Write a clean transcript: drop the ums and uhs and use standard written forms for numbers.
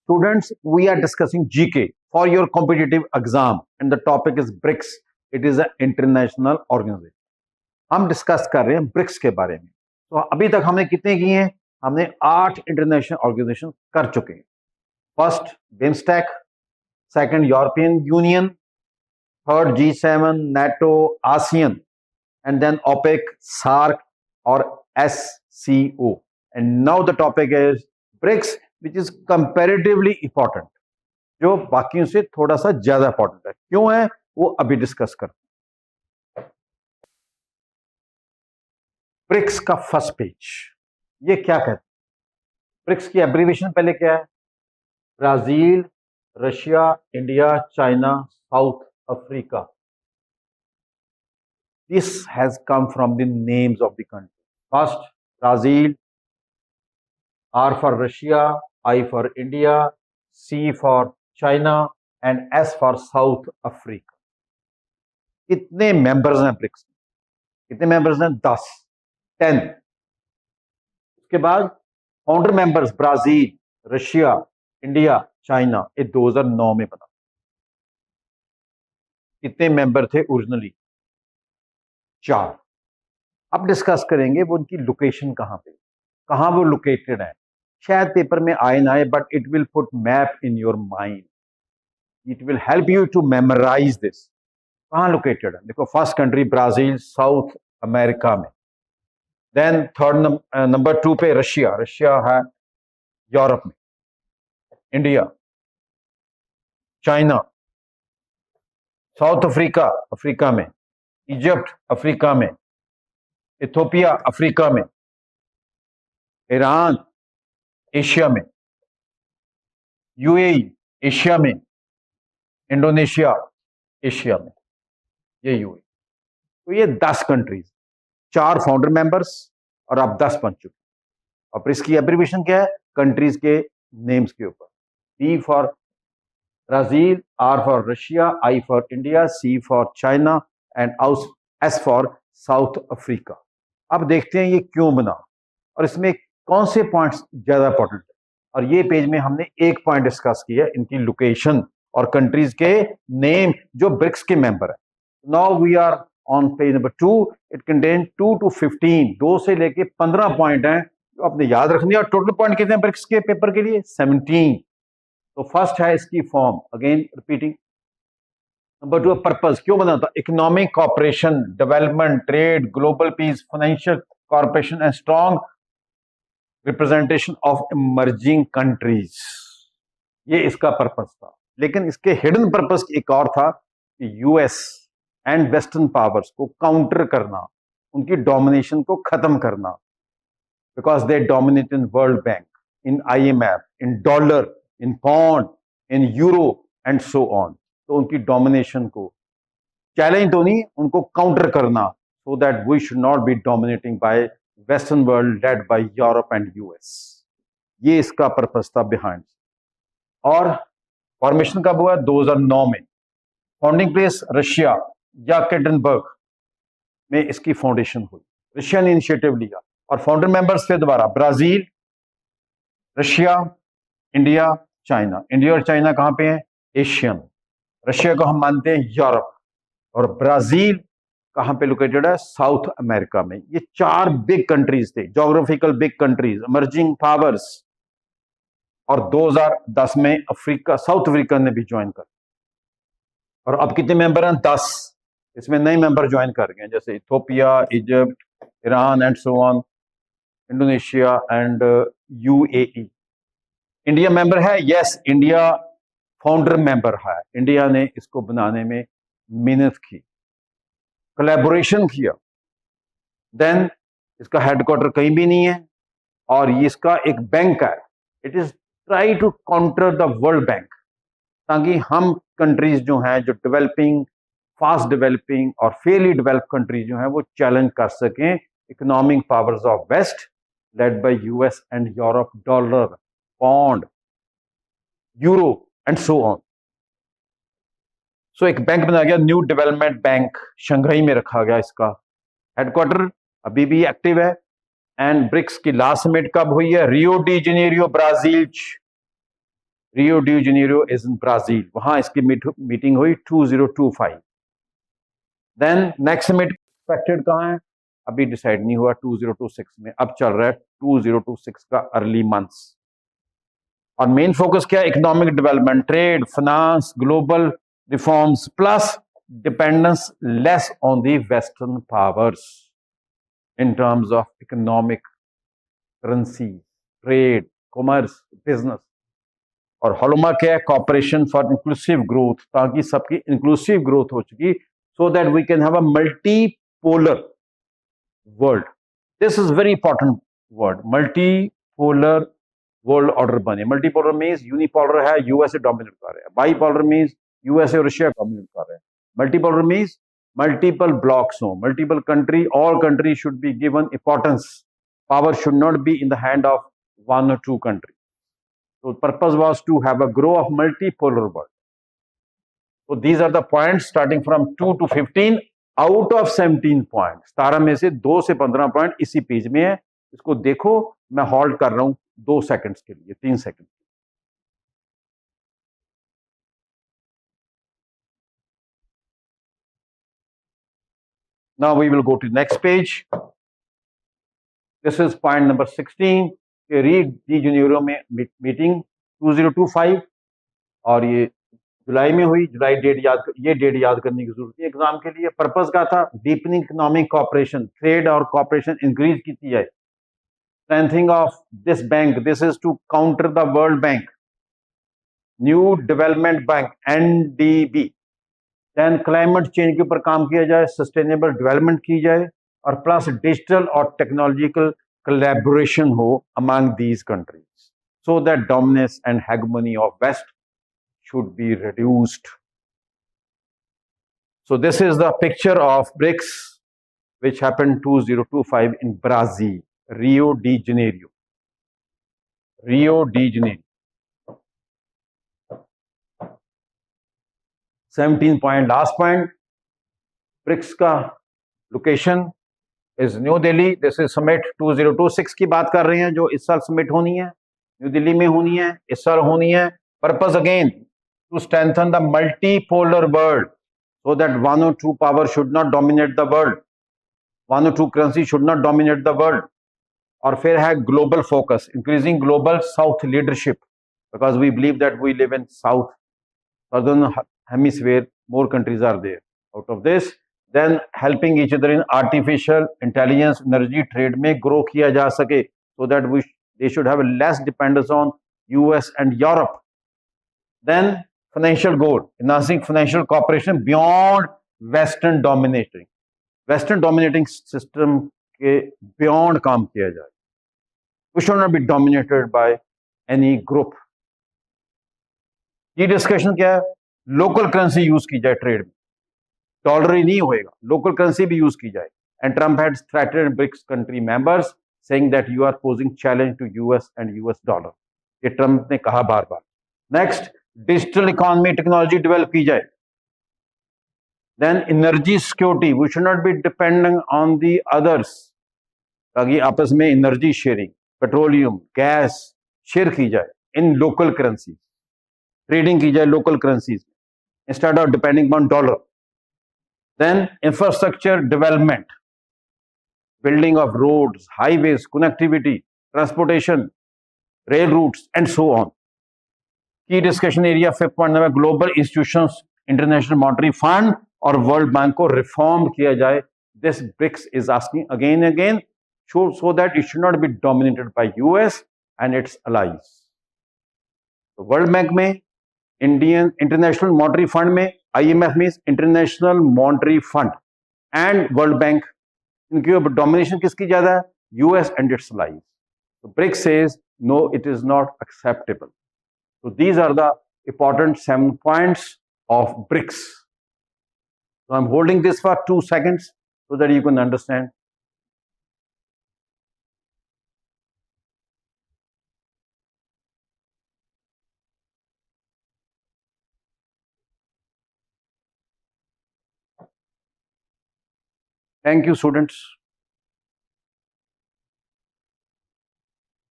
Students, we are discussing GK for your competitive exam and the topic is BRICS. It is an international organization. हम discuss कर रहे हैं BRICS के बारे में। तो अभी तक हमने कितने किए हैं? हमने 8 इंटरनेशनल ऑर्गेनाइजेशन कर चुके हैं। First BIMSTEC, second European union, third G7, NATO, ASEAN, and then OPEC, SAARC or SCO. And now the topic is BRICS, which is comparatively important, जो बाकियों से थोड़ा सा ज्यादा इंपॉर्टेंट है। क्यों है वो अभी डिस्कस करते हैं। ब्रिक्स का फर्स्ट पेज ये क्या कहते हैं? ब्रिक्स की एब्रीविएशन पहले क्या है? Brazil, Russia, India, China, South Africa. This has come from the names of the country. First, Brazil, R for Russia, I for India, C for China, and S for South Africa. कितने members हैं BRICS में? कितने members हैं? 10. उसके बाद founder members Brazil, Russia, India, China, ये 2009 में बना। कितने मेंबर थे ओरिजिनली? 4. अब डिस्कस करेंगे वो उनकी लोकेशन कहाँ वो लोकेटेड है। शायद पेपर में आए ना आए, but it will put map in your mind, it will help you to memorize this. कहाँ लोकेटेड है? देखो, first country Brazil, South America में। देन थर्ड नंबर 2 पे रशिया है यूरोप में। इंडिया, चाइना, साउथ अफ्रीका में, इजिप्ट अफ्रीका में, Ethiopia Africa में, ईरान एशिया में, यूएई एशिया में, इंडोनेशिया एशिया में, ये यूएई। तो ये 10 कंट्रीज, 4 फाउंडर मेंबर्स और अब 10 बन चुके। और इसकी एब्रीविएशन क्या है? कंट्रीज के नेम्स के ऊपर। B for Brazil, R for Russia, I for India, C for China and S for south Africa. अब देखते हैं ये क्यों बना और इसमें कौन से पॉइंट्स ज्यादा इंपॉर्टेंट है। और ये पेज में हमने एक पॉइंट डिस्कस किया, इनकी लोकेशन और कंट्रीज के नेम जो ब्रिक्स के मेंबर है। Now we are on page number 2. It contain 2 to 15, 2 से लेके 15 पॉइंट हैं जो आपने याद रखनी है। और टोटल पॉइंट कितने हैं ब्रिक्स के पेपर के लिए? 17. तो फर्स्ट है इसकी form, again repeating. Number 2 purpose, क्यों बना था? Economic cooperation, development, trade, global piece, financial corporation and strong representation of emerging countries. ये इसका पर्पस था। लेकिन इसके हिडन पर्पस एक और था कि यूएस एंड वेस्टर्न पावर्स को काउंटर करना, उनकी डोमिनेशन को खत्म करना, because they dominate in world bank, in IMF, in dollar, in pond, in euro and so on. तो उनकी डोमिनेशन को चैलेंज तो नहीं, उनको काउंटर करना, so that we should not be dominating by western world led by Europe and US। ये इसका purpose था बिहाइंड। और फॉर्मेशन कब हुआ? 2009 में। फाउंडिंग प्लेस रशिया या केटनबर्ग में इसकी फाउंडेशन हुई। रशिया ने इनिशिएटिव लिया और फाउंडर मेंबर्स थे दोबारा Brazil, Russia, India, China. India और चाइना कहां पे हैं? एशिया में। रशिया को हम मानते हैं यूरोप, और ब्राजील कहां पे लोकेटेड है? साउथ अमेरिका में। ये 4 बिग कंट्रीज थे, geographical big countries, emerging powers. और 2010 में साउथ अफ्रीका ने भी ज्वाइन कर। और अब कितने मेंबर हैं? 10। इसमें नए मेंबर ज्वाइन कर गए, जैसे Ethiopia, Egypt, Iran and so on, Indonesia and UAE। India member है? यस, इंडिया फाउंडर मेंबर है। इंडिया ने इसको बनाने में मेहनत की, कोलैबोरेशन किया। देन इसका हेडक्वार्टर कहीं भी नहीं है और ये इसका एक बैंक है। It is try to counter the world bank, ताकि हम कंट्रीज जो हैं, जो डेवलपिंग, फास्ट डेवलपिंग और फेयरली डेवलप कंट्रीज जो हैं, वो चैलेंज कर सकें economic powers of west led by US and Europe, dollar, pound, euro and so on. So एक बैंक बनाया गया, न्यू डेवलपमेंट बैंक, शंघाई में रखा गया। इसका हेडक्वार्टर अभी भी एक्टिव है। एंड ब्रिक्स की लास्ट समिट कब हुई है? Rio de Janeiro, Brazil. Rio de Janeiro is in Brazil, वहां इसकी मीटिंग हुई 2025। देन नेक्स्ट समिट एक्सपेक्टेड कहाँ है, अभी डिसाइड नहीं हुआ 2026 में, अब चल रहा है 2026 का अर्ली मंथ्स। और मेन फोकस क्या है, economic development, trade, finance, global reforms plus dependence less on the western powers in terms of economic, currency, trade, commerce, business. और हॉलोमा क्या है, कॉपरेशन फॉर इंक्लूसिव ग्रोथ, ताकि सबकी इंक्लूसिव ग्रोथ हो चुकी, so that we can have a multi polar world. This is very important word, multi polar world order बने। Multipolar means unipolar है, USA dominate कर रहे हैं, बाईपोलर मीन्स यूएसए और रशिया डोमिनेट कर रहे हैं, मल्टीपोलर मीन्स मल्टीपल ब्लॉक्स हो, multiple country, all country should be given importance, power should not be in the hand of one or two countries. So purpose was to have a grow of multipolar world. So these are the points starting from 2 to 15 out of 17 points. 17 में से 2 से 15 point इसी page में है, इसको देखो। मैं hold कर रहा हूं 2 सेकंड्स के लिए, 3 second. Now we will go to next page. This is point number 16. Read de Janeiro में मीटिंग 2025, और ये जुलाई में हुई। जुलाई डेट ये डेट याद करने की जरूरत है एग्जाम के लिए। पर्पस का था डीपनिंग इकोनॉमिक कॉपरेशन, ट्रेड और कॉपरेशन इंक्रीज की जाए। Strengthening of this bank, this is to counter the world bank, new development bank NDB. Then climate change के ऊपर काम किया जाए, सस्टेनेबल डेवलपमेंट की जाए, और प्लस डिजिटल और technological collaboration ho among these countries, so that dominance and hegemony of West should be reduced. So this is the picture of BRICS, which happened 2025 in Brazil, Rio de Janeiro. Rio de Janeiro. 17 point, last point. BRICS का location is new Delhi. This is summit 2026 की बात कर रहे हैं, जो इस साल summit होनी है, न्यू दिल्ली में होनी है, इस साल होनी है। Purpose again to strengthen the multipolar world, so that one or two power should not dominate the world, one or two currency should not dominate the world. और फिर है global focus, increasing global south leadership, because we believe that we live in south southern hemisphere, more countries are there. Out of this, then helping each other in artificial intelligence, energy trade में grow किया जा सके, so that they should have a less dependence on US and Europe. Then financial goal, enhancing financial cooperation beyond Western dominating. Western dominating system के beyond काम किया जाए. We should not be dominated by any group. ये discussion क्या है, local currency use की जाए trade में, डॉलर ही नहीं होएगा, लोकल करेंसी भी यूज की जाए। And Trump had threatened BRICS country members saying that you are posing challenge to US and US dollar, ये ट्रम्प ने कहा बार बार। Next, digital economy technology develop की जाए। Then energy security, we should not be depending on the others, ताकि आपस में energy sharing, petroleum, gas share की जाए इन लोकल करेंसी, ट्रेडिंग की जाए local currencies instead of depending on dollar. Then infrastructure development, building of roads, highways, connectivity, transportation, rail routes and so on. की discussion area 5 point number, global institutions, international monetary fund और world bank को reform किया जाए। This BRICS is asking again again, so that it should not be dominated by US and its allies. तो world bank में, Indian international monetary fund में, IMF means international monetary fund and world bank, इनके ऊपर domination किसकी ज्यादा है, US and its allies. So BRICS says no, it is not acceptable. So these are the important 7 points of BRICS. So I'm holding this for 2 seconds so that you can understand. Thank you, students.